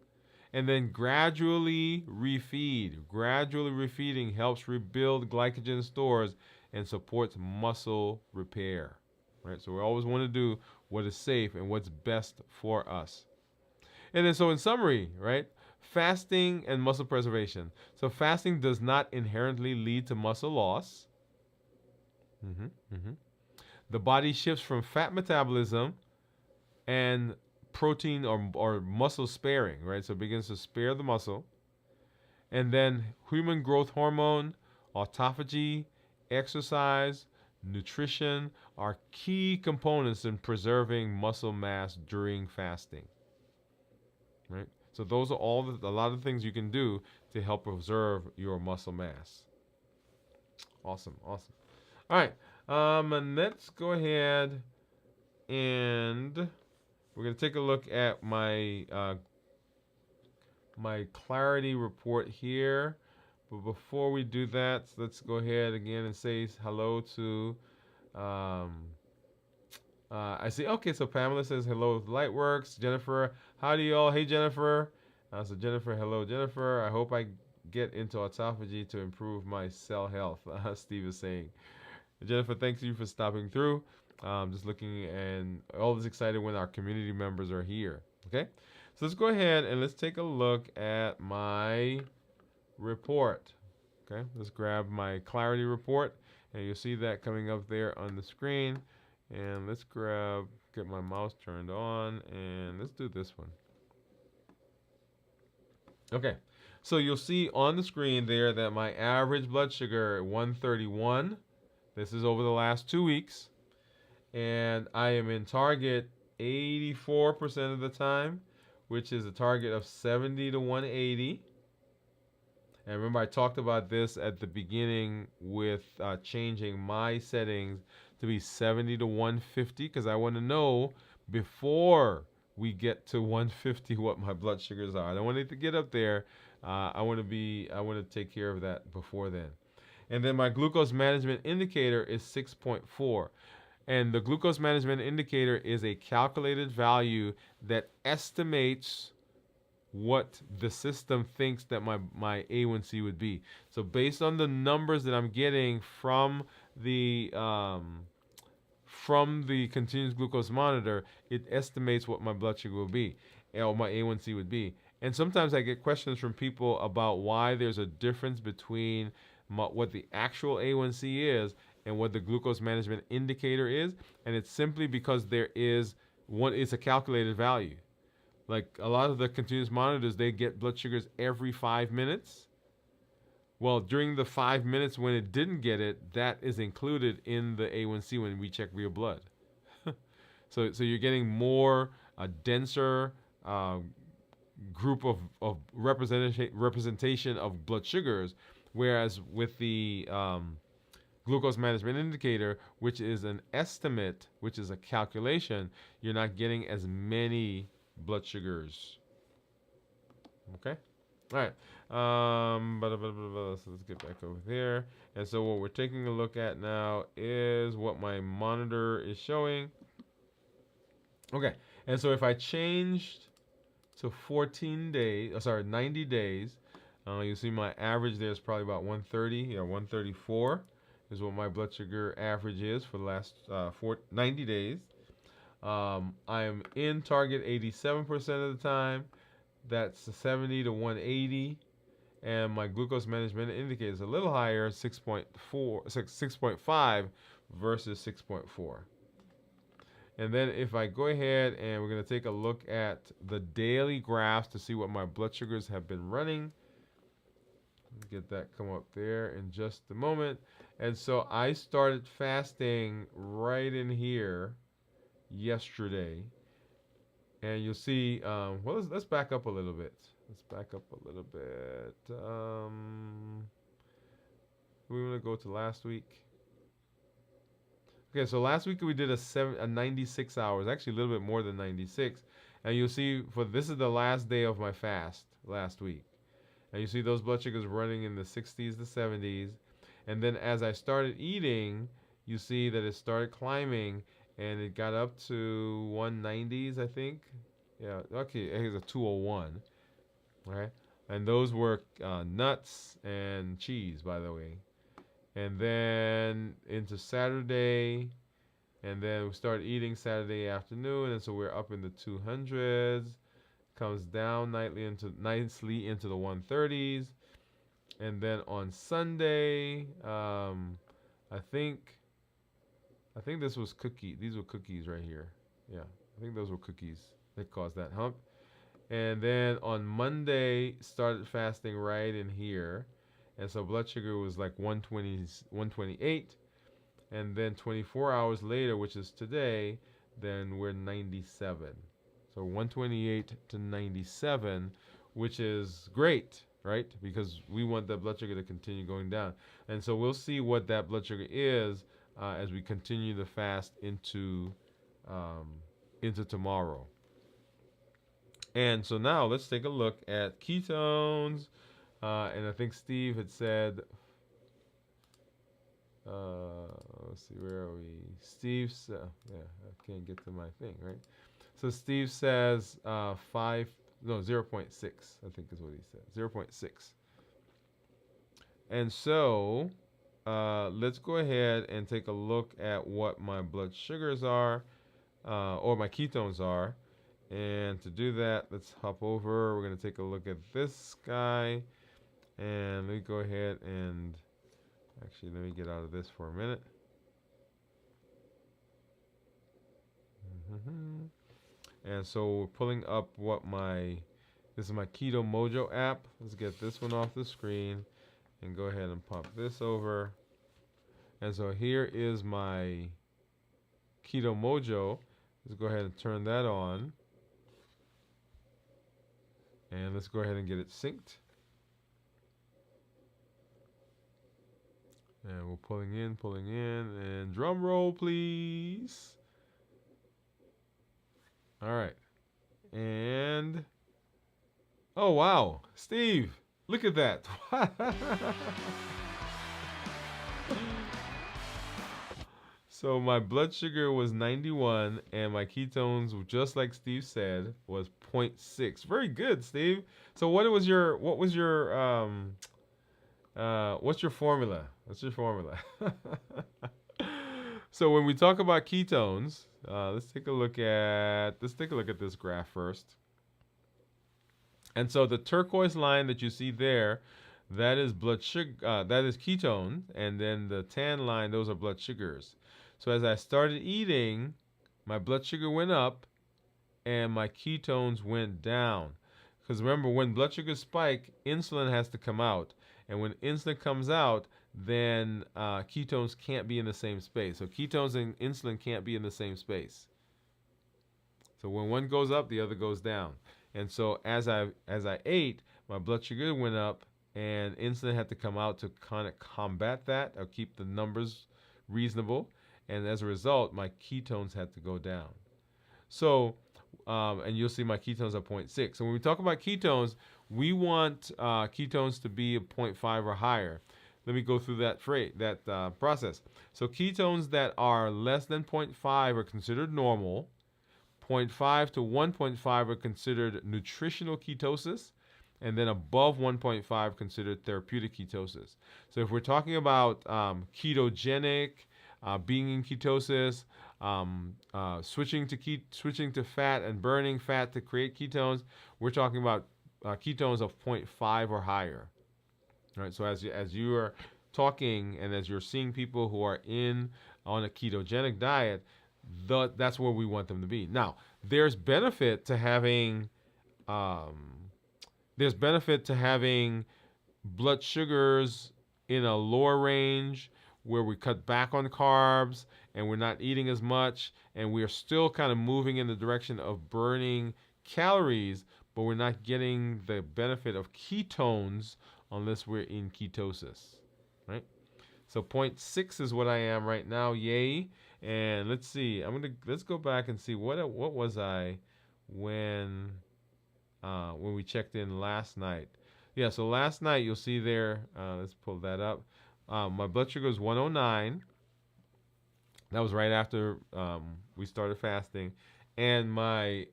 And then gradually refeed. Gradually refeeding helps rebuild glycogen stores and supports muscle repair. Right? So we always want to do what is safe and what's best for us. And then so in summary, right? Fasting and muscle preservation. So fasting does not inherently lead to muscle loss. The body shifts from fat metabolism and protein or muscle sparing, right? So it begins to spare the muscle. And then human growth hormone, autophagy, exercise, nutrition are key components in preserving muscle mass during fasting. Right? So those are a lot of things you can do to help preserve your muscle mass. Awesome. All right. And let's go ahead and we're going to take a look at my my clarity report here. But before we do that, let's go ahead again and say hello to I see. Okay, so Pamela says hello with Lightworks. Jennifer, how do y'all? Hey, Jennifer. So Jennifer, hello, Jennifer. I hope I get into autophagy to improve my cell health. Steve is saying. Jennifer, thank you for stopping through. Just looking and always excited when our community members are here. Okay, so let's go ahead and let's take a look at my report. Okay, let's grab my clarity report, and you'll see that coming up there on the screen. And let's get my mouse turned on, and let's do this one. Okay, so you'll see on the screen there that my average blood sugar 131. This is over the last 2 weeks, and I am in target 84% of the time, which is a target of 70 to 180. And remember, I talked about this at the beginning with changing my settings to be 70 to 150, because I want to know before we get to 150 what my blood sugars are. I don't want it to get up there. I want to take care of that before then. And then my glucose management indicator is 6.4. And the glucose management indicator is a calculated value that estimates what the system thinks that my A1C would be. So based on the numbers that I'm getting from the continuous glucose monitor, it estimates what my blood sugar will be, or my A1C would be. And sometimes I get questions from people about why there's a difference between what the actual A1C is and what the glucose management indicator is, and it's simply because it's a calculated value. Like a lot of the continuous monitors, they get blood sugars every 5 minutes. Well, during the 5 minutes when it didn't get it, that is included in the A1C when we check real blood. So you're getting more denser group of representation of blood sugars, whereas with the glucose management indicator, which is an estimate, which is a calculation, you're not getting as many blood sugars. Okay. All right. So let's get back over there. And so what we're taking a look at now is what my monitor is showing. Okay. And so if I changed to 14 days, sorry, 90 days, you see my average there is probably about 130, 134 is what my blood sugar average is for the last 90 days. I am in target 87% of the time. That's 70 to 180. And my glucose management indicator is a little higher, 6.5 versus 6.4. And then if I go ahead and we're going to take a look at the daily graphs to see what my blood sugars have been running. Get that come up there in just a moment. And so I started fasting right in here yesterday. And you'll see, well, let's back up a little bit. Let's back up a little bit. We want to go to last week. Okay, so last week we did a 96 hours, actually a little bit more than 96. And you'll see this is the last day of my fast last week. And you see those blood sugars running in the 60s to 70s. And then as I started eating, you see that it started climbing and it got up to 190s, I think. Yeah, okay, here's a 201, right? And those were nuts and cheese, by the way. And then into Saturday, and then we started eating Saturday afternoon, and so we're up in the 200s. Comes down nicely into the 130s, and then on Sunday, I think this was cookie. These were cookies right here. Yeah, I think those were cookies that caused that hump. And then on Monday, started fasting right in here. And so blood sugar was like 120, 128. And then 24 hours later, which is today, then we're 97. So 128 to 97, which is great, right? Because we want that blood sugar to continue going down. And so we'll see what that blood sugar is as we continue to fast into tomorrow. And so now let's take a look at ketones. And I think Steve had said, let's see, where are we? Steve said, yeah, I can't get to my thing, right? So Steve says 0.6, I think is what he said, 0.6. And so let's go ahead and take a look at what my blood sugars are, or my ketones are. And to do that, let's hop over. We're going to take a look at this guy. And let me go ahead and actually let me get out of this for a minute. And so we're pulling up this is my Keto Mojo app. Let's get this one off the screen and go ahead and pop this over. And so here is my Keto Mojo. Let's go ahead and turn that on. And let's go ahead and get it synced. And we're pulling in, and drum roll, please. All right. And, oh, wow. Steve, look at that. So my blood sugar was 91, and my ketones, just like Steve said, was 0.6. Very good, Steve. So what's your formula? What's your formula? So when we talk about ketones, let's take a look at this graph first. And so the turquoise line that you see there, that is blood sugar, that is ketone, and then the tan line, those are blood sugars. So as I started eating, my blood sugar went up, and my ketones went down. Because remember, when blood sugars spike, insulin has to come out. And when insulin comes out, then ketones can't be in the same space. So ketones and insulin can't be in the same space. So when one goes up, the other goes down. And so as I ate, my blood sugar went up, and insulin had to come out to kind of combat that or keep the numbers reasonable. And as a result, my ketones had to go down. So, and you'll see my ketones are zero point 0.6. So when we talk about ketones, we want ketones to be a 0.5 or higher. Let me go through that process. So ketones that are less than 0.5 are considered normal. 0.5 to 1.5 are considered nutritional ketosis, and then above 1.5 considered therapeutic ketosis. So if we're talking about ketogenic, being in ketosis, switching to fat and burning fat to create ketones, we're talking about ketones of 0.5 or higher. All right. So as you are talking and as you're seeing people who are on a ketogenic diet, that's where we want them to be. Now, there's benefit to having blood sugars in a lower range where we cut back on carbs and we're not eating as much and we're still kind of moving in the direction of burning calories, but we're not getting the benefit of ketones unless we're in ketosis, right? So 0.6 is what I am right now, yay. And let's see, let's go back and see what was I when we checked in last night. Yeah, so last night you'll see there, let's pull that up. My blood sugar was 109. That was right after we started fasting. And my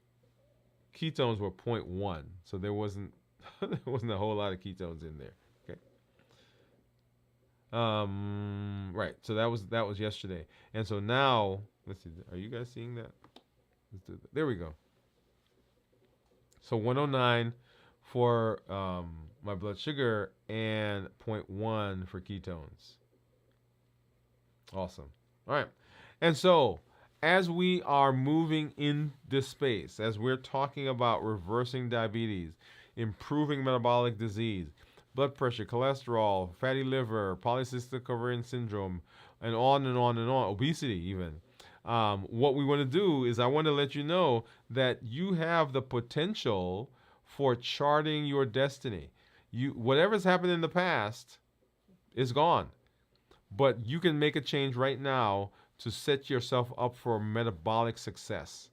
ketones were 0.1. So there wasn't a whole lot of ketones in there. Okay. Right. So that was yesterday. And so now, let's see. Are you guys seeing that? Let's do that. There we go. So 109 for my blood sugar and 0.1 for ketones. Awesome. All right. And so as we are moving in this space, as we're talking about reversing diabetes, improving metabolic disease, blood pressure, cholesterol, fatty liver, polycystic ovarian syndrome, and on and on and on, obesity even. What we want to do is I want to let you know that you have the potential for charting your destiny. Whatever's happened in the past is gone, but you can make a change right now to set yourself up for metabolic success.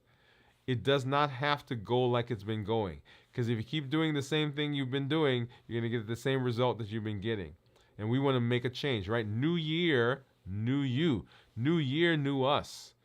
It does not have to go like it's been going, because if you keep doing the same thing you've been doing, you're going to get the same result that you've been getting. And we want to make a change, right? New year, new you. New year, new us.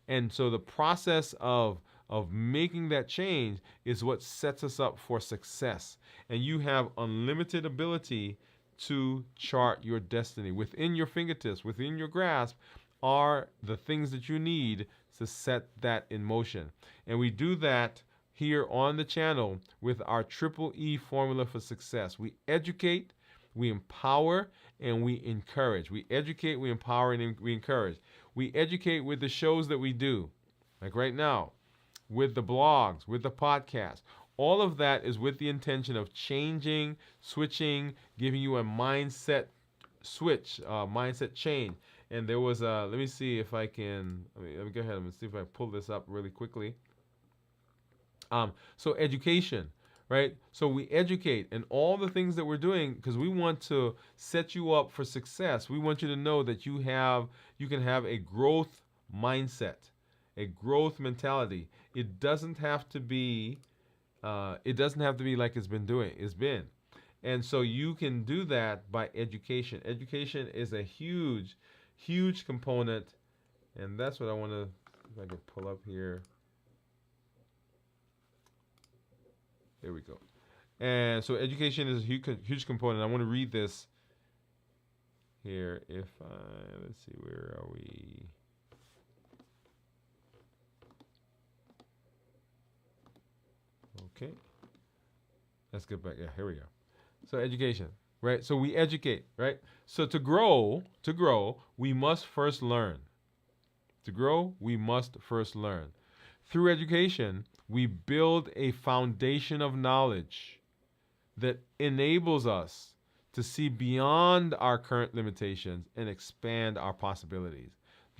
And so the process of making that change is what sets us up for success. And you have unlimited ability to chart your destiny. Within your fingertips, within your grasp, are the things that you need to set that in motion. And we do that here on the channel with our Triple E formula for success. We educate, we empower, and we encourage. We educate, we empower, and we encourage. We educate with the shows that we do, like right now, with the blogs, with the podcast. All of that is with the intention of changing, switching, giving you a mindset switch, mindset change. And there was let me see if I can, let me go ahead and see if I pull this up really quickly. So education, right? So we educate, and all the things that we're doing, because we want to set you up for success. We want you to know that you can have a growth mindset, a growth mentality. It doesn't have to be like it's been. And so you can do that by education. Education is a huge component, and that's what I want to, if I can pull up here. There we go. And so education is a huge component. I want to read this here. Let's see, where are we? Okay. Let's get back. Yeah, here we go. So education, right? So we educate, right? So to grow, we must first learn. To grow, we must first learn. Through education, we build a foundation of knowledge that enables us to see beyond our current limitations and expand our possibilities.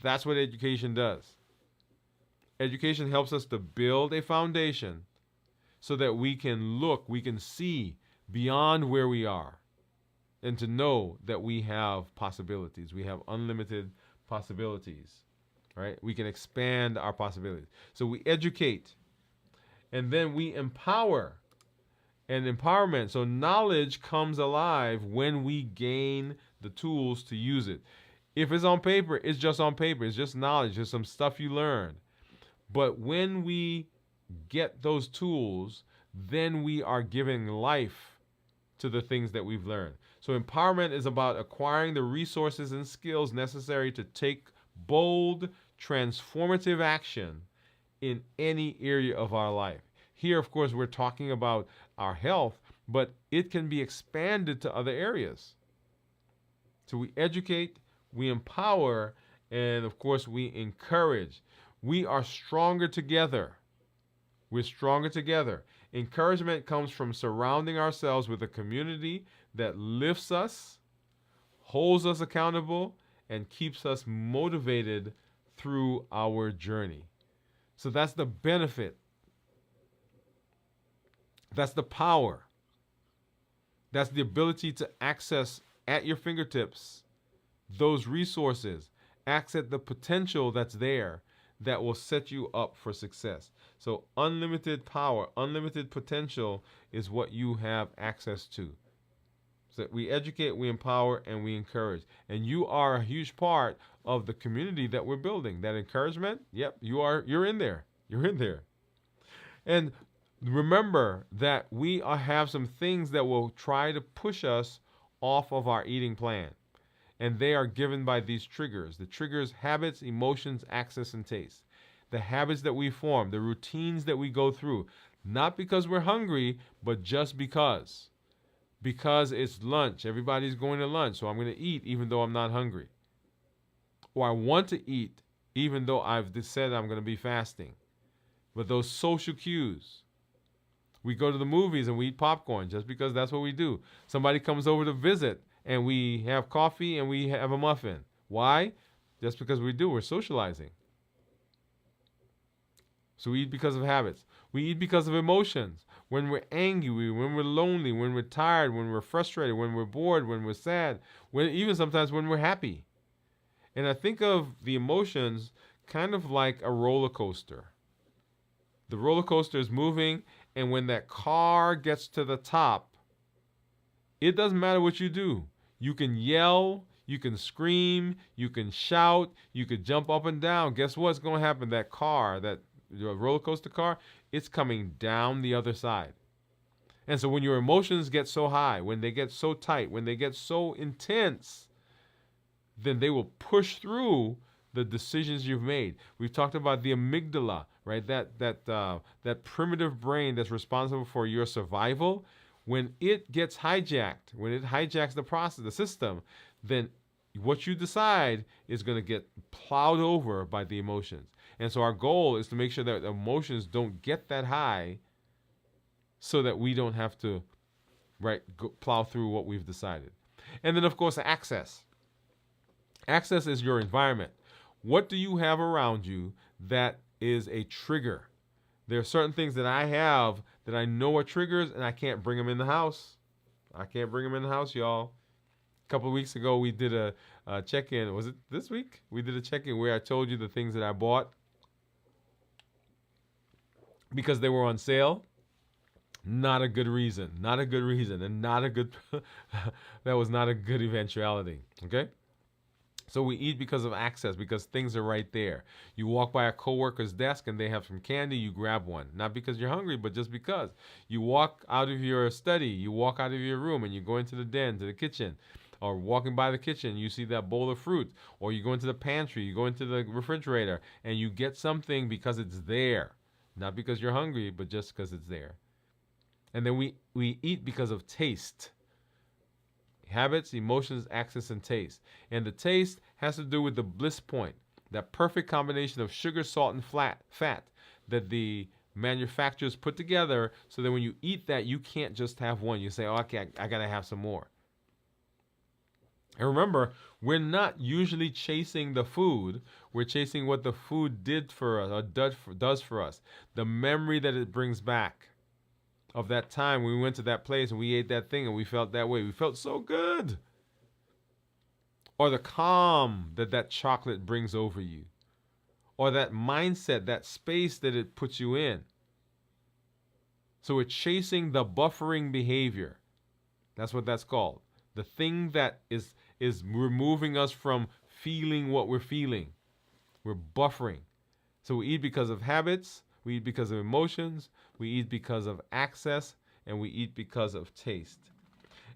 That's what education does. Education helps us to build a foundation so that we can look, we can see beyond where we are, and to know that we have possibilities. We have unlimited possibilities, right? We can expand our possibilities. So we educate, and then we empower. And empowerment, so knowledge comes alive when we gain the tools to use it. If it's on paper, it's just on paper. It's just knowledge. It's some stuff you learn. But when we get those tools, then we are giving life to the things that we've learned. So empowerment is about acquiring the resources and skills necessary to take bold, transformative action in any area of our life. Here, of course, we're talking about our health, but it can be expanded to other areas. So we educate, we empower, and of course, we encourage. We are stronger together. We're stronger together. Encouragement comes from surrounding ourselves with a community that lifts us, holds us accountable, and keeps us motivated through our journey. So that's the benefit. That's the power. That's the ability to access at your fingertips those resources, access the potential that's there that will set you up for success. So unlimited power, unlimited potential is what you have access to. So we educate, we empower, and we encourage. And you are a huge part of the community that we're building. That encouragement, yep, you're in there. You're in there. And remember that we have some things that will try to push us off of our eating plan. And they are given by these triggers. The triggers, habits, emotions, access, and taste. The habits that we form, the routines that we go through. Not because we're hungry, but just because. Because it's lunch. Everybody's going to lunch, so I'm going to eat even though I'm not hungry. Or I want to eat even though I've said I'm going to be fasting. But those social cues. We go to the movies and we eat popcorn just because that's what we do. Somebody comes over to visit and we have coffee and we have a muffin. Why? Just because we do. We're socializing. So we eat because of habits. We eat because of emotions. When we're angry, when we're lonely, when we're tired, when we're frustrated, when we're bored, when we're sad, even sometimes when we're happy. And I think of the emotions kind of like a roller coaster. The roller coaster is moving, and when that car gets to the top, it doesn't matter what you do. You can yell, you can scream, you can shout, you could jump up and down. Guess what's going to happen? That car, that roller coaster car, it's coming down the other side. And so when your emotions get so high, when they get so tight, when they get so intense, then they will push through the decisions you've made. We've talked about the amygdala, right? That primitive brain that's responsible for your survival. When it gets hijacked, when it hijacks the process, the system, then what you decide is going to get plowed over by the emotions. And so our goal is to make sure that emotions don't get that high so that we don't have to, plow through what we've decided. And then, of course, access. Access is your environment. What do you have around you that is a trigger? There are certain things that I have that I know are triggers, and I can't bring them in the house. I can't bring them in the house, y'all. A couple of weeks ago, we did a check-in. Was it this week? We did a check-in where I told you the things that I bought because they were on sale. Not a good reason. Not a good reason. And not a good... that was not a good eventuality. Okay? So we eat because of access, because things are right there. You walk by a coworker's desk and they have some candy, you grab one. Not because you're hungry, but just because. You walk out of your study, you walk out of your room and you go into the den, to the kitchen. Or walking by the kitchen, you see that bowl of fruit. Or you go into the pantry, you go into the refrigerator, and you get something because it's there. Not because you're hungry, but just because it's there. And then we eat because of taste. Habits, emotions, access, and taste. And the taste has to do with the bliss point, that perfect combination of sugar, salt, and fat that the manufacturers put together so that when you eat that, you can't just have one. You say, oh, okay, I got to have some more. And remember, we're not usually chasing the food. We're chasing what the food did for us or does for us, the memory that it brings back. of that time when we went to that place and we ate that thing and we felt that way. We felt so good. Or the calm that that chocolate brings over you. Or that mindset, that space that it puts you in. So we're chasing the buffering behavior. That's what that's called. The thing that is removing us from feeling what we're feeling. We're buffering. So we eat because of habits, we eat because of emotions, we eat because of access, and we eat because of taste.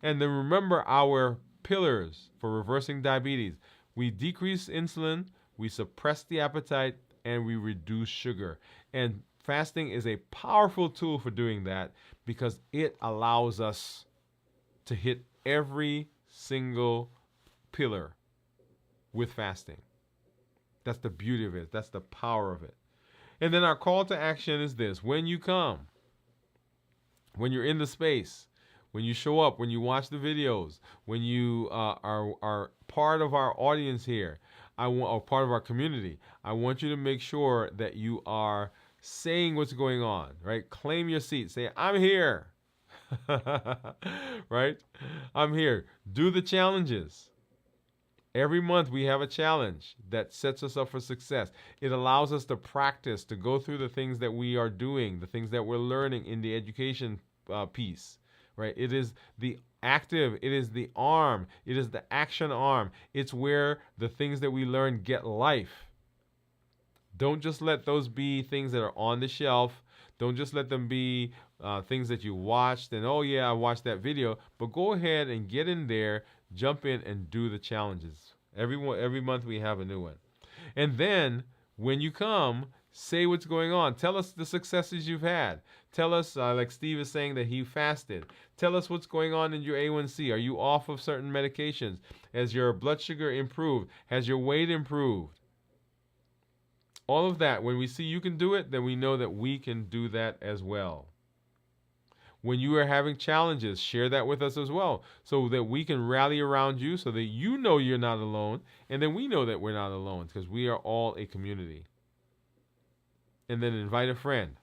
And then remember our pillars for reversing diabetes. We decrease insulin, we suppress the appetite, and we reduce sugar. And fasting is a powerful tool for doing that because it allows us to hit every single pillar with fasting. That's the beauty of it. That's the power of it. And then our call to action is this. When you come, when you're in the space, when you show up, when you watch the videos, when you are part of our audience here, or part of our community, I want you to make sure that you are saying what's going on, right? Claim your seat. Say, I'm here. Right? I'm here. Do the challenges. Every month we have a challenge that sets us up for success. It allows us to practice, to go through the things that we are doing, the things that we're learning in the education piece, right? It is the active, it is the arm, it is the action arm. It's where the things that we learn get life. Don't just let those be things that are on the shelf. Don't just let them be things that you watched and, oh yeah, I watched that video. But go ahead and get in there, jump in and do the challenges. Every month we have a new one. And then when you come, say what's going on. Tell us the successes you've had. Tell us, like Steve is saying that he fasted. Tell us what's going on in your A1C. Are you off of certain medications? Has your blood sugar improved? Has your weight improved? All of that, when we see you can do it, then we know that we can do that as well. When you are having challenges, share that with us as well so that we can rally around you so that you know you're not alone and then we know that we're not alone because we are all a community. And then invite a friend.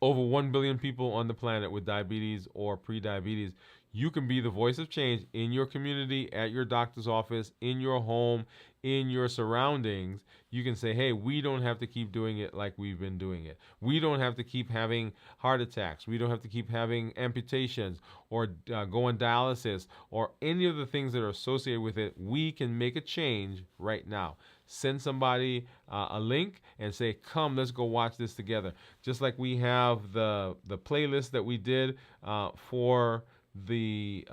Over 1 billion people on the planet with diabetes or pre-diabetes. You can be the voice of change in your community, at your doctor's office, in your home, in your surroundings. You can say, hey, we don't have to keep doing it like we've been doing it. We don't have to keep having heart attacks. We don't have to keep having amputations or go on dialysis or any of the things that are associated with it. We can make a change right now. Send somebody a link and say, come, let's go watch this together. Just like we have the playlist that we did for the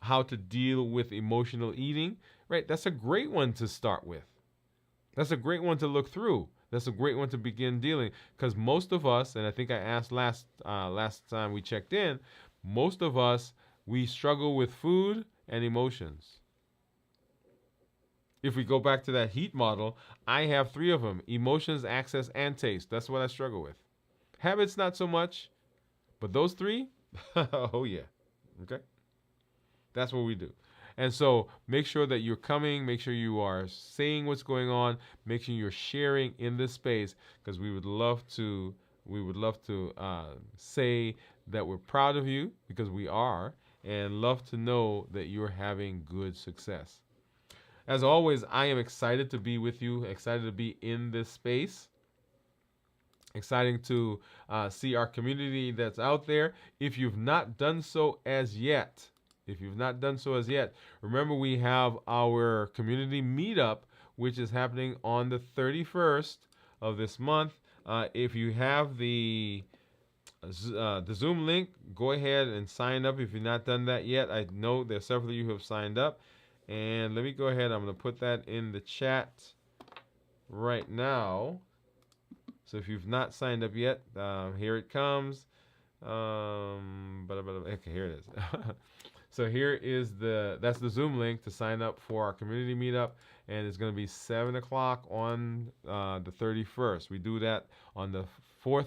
how to deal with emotional eating, right? That's a great one to start with. That's a great one to look through. That's a great one to begin dealing because most of us, and I think I asked last time we checked in, most of us, we struggle with food and emotions. If we go back to that heat model, I have 3 of them: emotions, access, and taste. That's what I struggle with. Habits, not so much, but those 3, oh yeah. Okay? That's what we do. And so make sure that you're coming, make sure you are saying what's going on, make sure you're sharing in this space because we would love to say that we're proud of you because we are, and love to know that you're having good success. As always, I am excited to be with you, excited to be in this space. Exciting to see our community that's out there. If you've not done so as yet, remember we have our community meetup, which is happening on the 31st of this month. If you have the Zoom link, go ahead and sign up if you've not done that yet. I know there's several of you who have signed up. And let me go ahead. I'm going to put that in the chat right now. So if you've not signed up yet, here it comes. Okay, here it is. So here is that's the Zoom link to sign up for our community meetup, and it's going to be 7 o'clock on the 31st. We do that on the third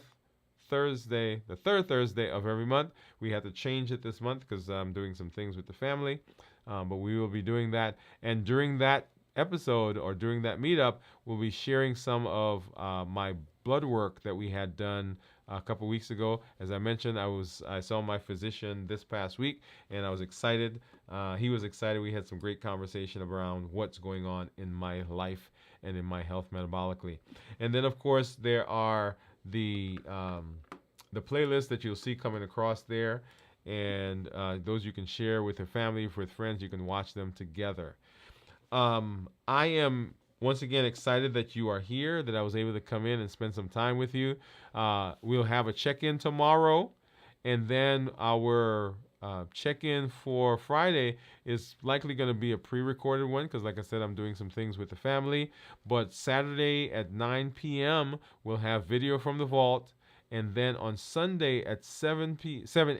Thursday of every month. We have to change it this month because I'm doing some things with the family, but we will be doing that. And during that episode or during that meetup, we'll be sharing some of my blood work that we had done a couple weeks ago. As I mentioned, I saw my physician this past week, and I was excited. He was excited. We had some great conversation around what's going on in my life and in my health metabolically. And then, of course, there are the playlists that you'll see coming across there, and those you can share with your family, with friends. You can watch them together. I am once again excited that you are here, that I was able to come in and spend some time with you. We'll have a check-in tomorrow, and then our check-in for Friday is likely going to be a pre-recorded one because, like I said, I'm doing some things with the family. But Saturday at 9 p.m., we'll have video from the vault. And then on Sunday at 7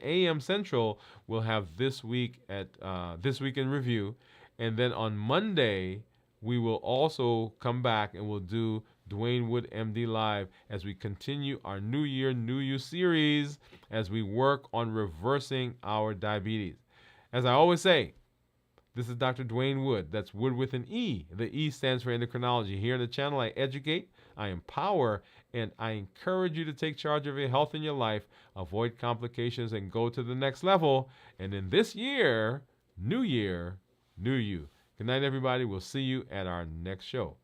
a.m. Central, we'll have This Week in Review. And then on Monday, we will also come back and we'll do Dwain Woode MD Live as we continue our New Year, New You series as we work on reversing our diabetes. As I always say, this is Dr. Dwain Woode. That's Wood with an E. The E stands for endocrinology. Here on the channel, I educate, I empower, and I encourage you to take charge of your health and your life, avoid complications, and go to the next level. And in this year, New You. Good night, everybody. We'll see you at our next show.